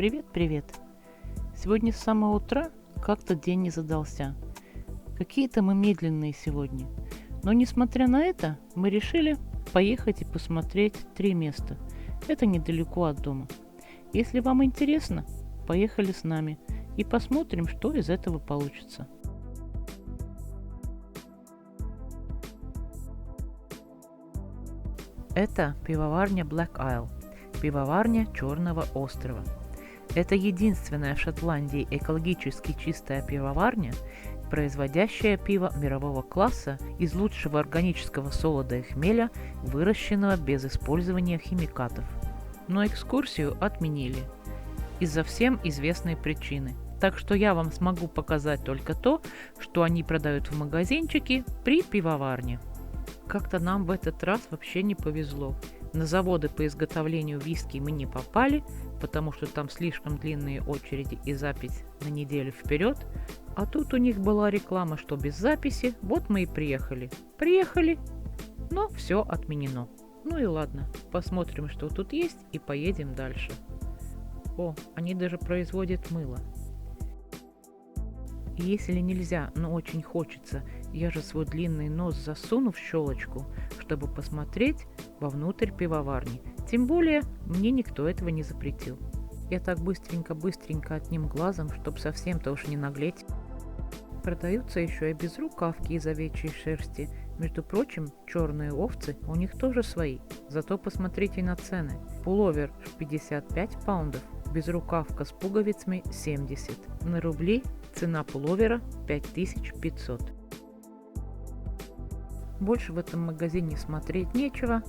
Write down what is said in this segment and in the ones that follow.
Привет. Сегодня с самого утра как-то день не задался. Какие-то мы медленные сегодня. Но несмотря на это, мы решили поехать и посмотреть 3 места. Это недалеко от дома. Если вам интересно, поехали с нами и посмотрим, что из этого получится. Это пивоварня Black Isle, пивоварня Черного острова. Это единственная в Шотландии экологически чистая пивоварня, производящая пиво мирового класса из лучшего органического солода и хмеля, выращенного без использования химикатов. Но экскурсию отменили из-за всем известной причины. Так что я вам смогу показать только то, что они продают в магазинчике при пивоварне. Как-то нам в этот раз вообще не повезло. На заводы по изготовлению виски мы не попали, потому что там слишком длинные очереди и запись на неделю вперед. А тут у них была реклама, что без записи. Вот мы и приехали. Но все отменено. Ну и ладно, посмотрим, что тут есть, и поедем дальше. О, они даже производят мыло. И если нельзя, но очень хочется, я же свой длинный нос засуну в щелочку, чтобы посмотреть вовнутрь пивоварни. Тем более, мне никто этого не запретил. Я так быстренько одним глазом, чтоб совсем-то уж не наглеть. Продаются еще и безрукавки из овечьей шерсти. Между прочим, черные овцы у них тоже свои. Зато посмотрите на цены. Пуловер 55 паундов, безрукавка с пуговицами 70. На рубли цена пуловера 5500. Больше в этом магазине смотреть нечего,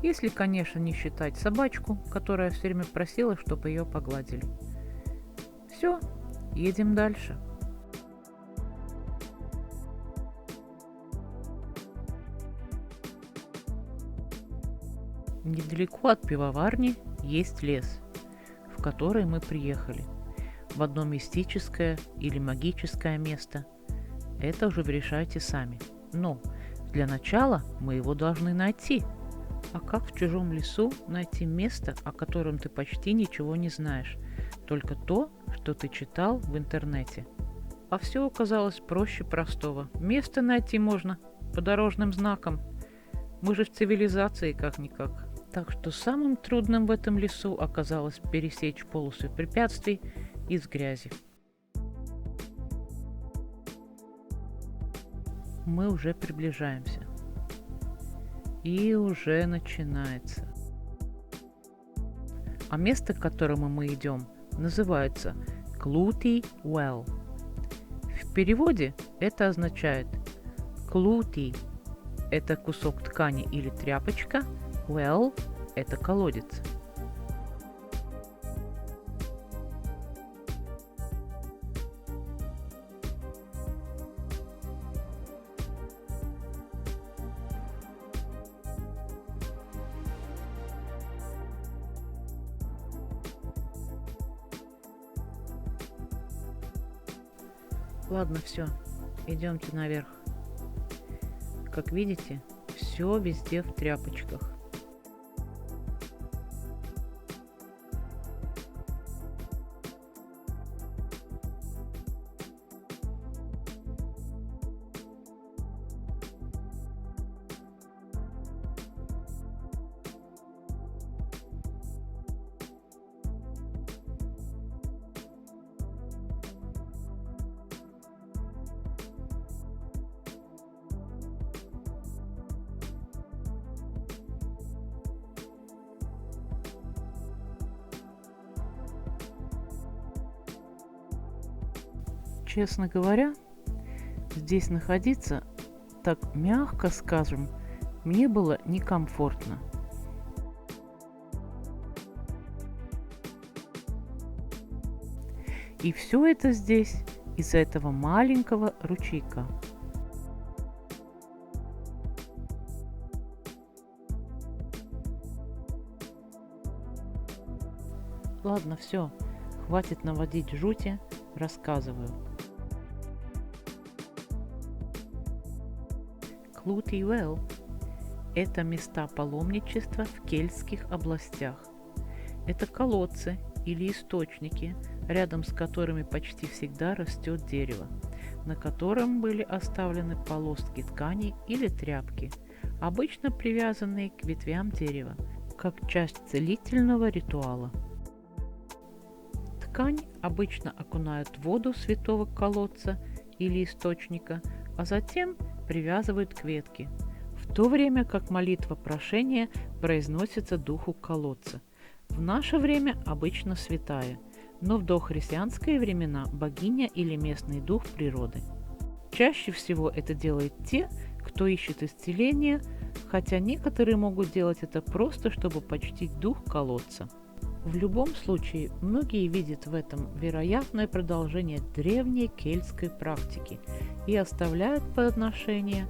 если, конечно, не считать собачку, которая все время просила, чтобы ее погладили. Все, едем дальше. Недалеко от пивоварни есть лес, в который мы приехали. В одно мистическое или магическое место. Это уже вы решайте сами. Но для начала мы его должны найти. А как в чужом лесу найти место, о котором ты почти ничего не знаешь? Только то, что ты читал в интернете. А все оказалось проще простого. Место найти можно по дорожным знакам. Мы же в цивилизации как-никак. Так что самым трудным в этом лесу оказалось пересечь полосы препятствий из грязи. Мы уже приближаемся. И уже начинается. А место, к которому мы идем, называется Cloughty Well. В переводе это означает Cloughty – это кусок ткани или тряпочка, well – это колодец. Ладно, все, идемте наверх. Как видите, все везде в тряпочках. Честно говоря, здесь находиться, так мягко скажем, мне было некомфортно. И все это здесь из-за этого маленького ручейка. Ладно, все, хватит наводить жути, рассказываю. Cloughty Well – это места паломничества в кельтских областях. Это колодцы или источники, рядом с которыми почти всегда растет дерево, на котором были оставлены полоски ткани или тряпки, обычно привязанные к ветвям дерева, как часть целительного ритуала. Ткань обычно окунают в воду святого колодца или источника, а затем привязывают к ветке, в то время как молитва прошения произносится духу колодца. В наше время обычно святая, но в дохристианские времена богиня или местный дух природы. Чаще всего это делают те, кто ищет исцеления, хотя некоторые могут делать это просто, чтобы почтить дух колодца. В любом случае, многие видят в этом вероятное продолжение древней кельтской практики и оставляют подношение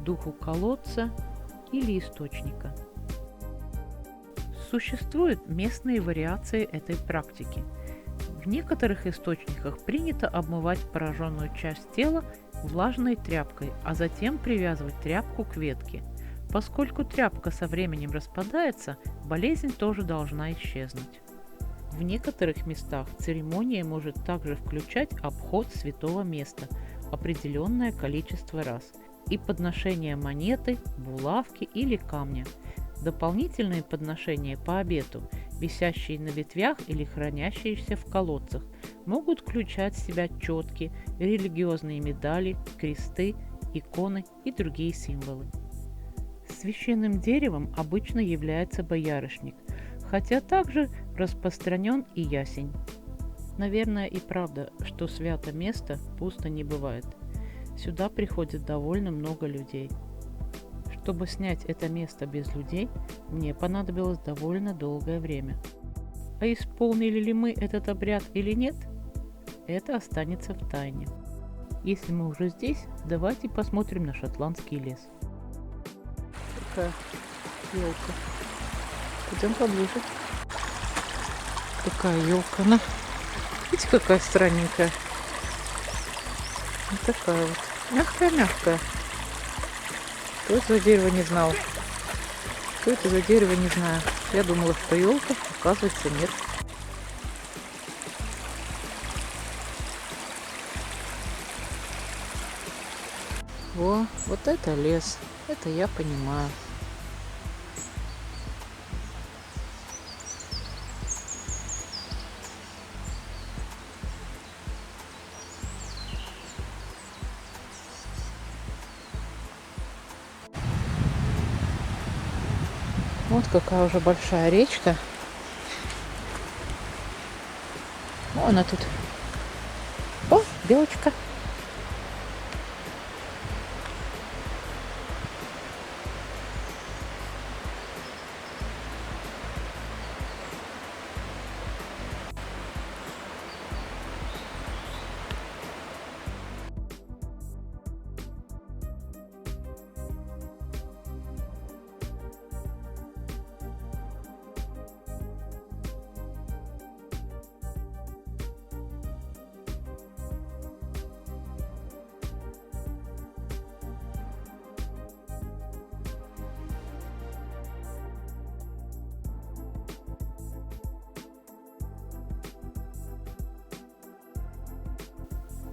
духу колодца или источника. Существуют местные вариации этой практики. В некоторых источниках принято обмывать пораженную часть тела влажной тряпкой, а затем привязывать тряпку к ветке. Поскольку тряпка со временем распадается, болезнь тоже должна исчезнуть. В некоторых местах церемония может также включать обход святого места определенное количество раз и подношение монеты, булавки или камня. Дополнительные подношения по обету, висящие на ветвях или хранящиеся в колодцах, могут включать в себя четки, религиозные медали, кресты, иконы и другие символы. Священным деревом обычно является боярышник, хотя также распространен и ясень. Наверное, и правда, что свято место пусто не бывает. Сюда приходит довольно много людей. Чтобы снять это место без людей, мне понадобилось довольно долгое время. А исполнили ли мы этот обряд или нет, это останется в тайне. Если мы уже здесь, давайте посмотрим на шотландский лес. Такая елка. Пойдем поближе. Такая елка, она, видите, какая странненькая. Вот такая вот. Мягкая-мягкая. Что это за дерево, не знала. Что это за дерево, не знаю. Я думала, что елка, оказывается, нет. Вот это лес. Это я понимаю. Вот какая уже большая речка. О, она тут. О, белочка.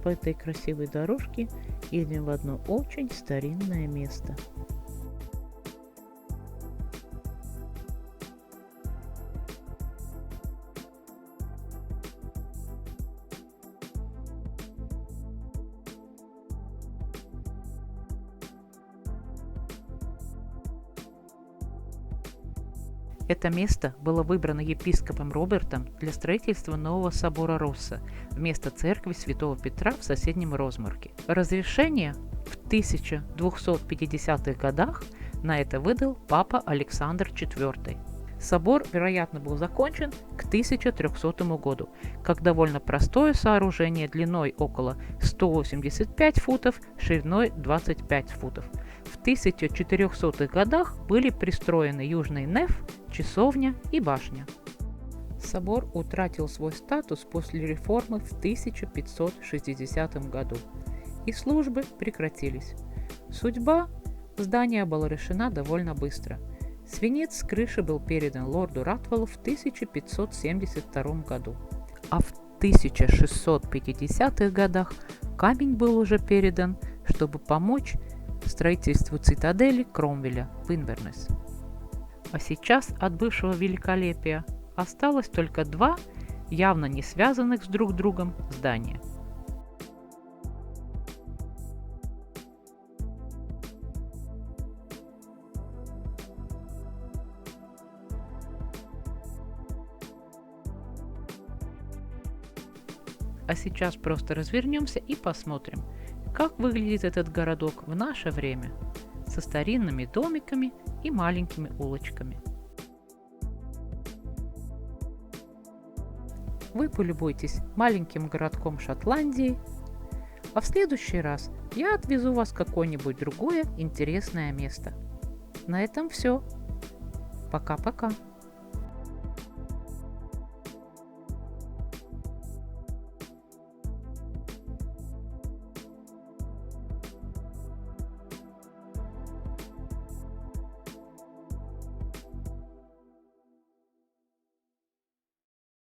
По этой красивой дорожке едем в одно очень старинное место. Это место было выбрано епископом Робертом для строительства нового собора Росса вместо церкви Святого Петра в соседнем Розмарке. Разрешение в 1250-х годах на это выдал папа Александр IV. Собор, вероятно, был закончен к 1300 году, как довольно простое сооружение длиной около 185 футов, шириной 25 футов. В 1400-х годах были пристроены южный неф, часовня и башня. Собор утратил свой статус после реформы в 1560 году, и службы прекратились. Судьба здания была решена довольно быстро. Свинец с крыши был передан лорду Ратвеллу в 1572 году, а в 1650-х годах камень был уже передан, чтобы помочь строительству цитадели Кромвеля в Инвернес. А сейчас от бывшего великолепия осталось только два явно не связанных с друг другом здания. А сейчас просто развернемся и посмотрим, как выглядит этот городок в наше время со старинными домиками и маленькими улочками. Вы полюбуйтесь маленьким городком Шотландии, а в следующий раз я отвезу вас в какое-нибудь другое интересное место. На этом все. Пока-пока.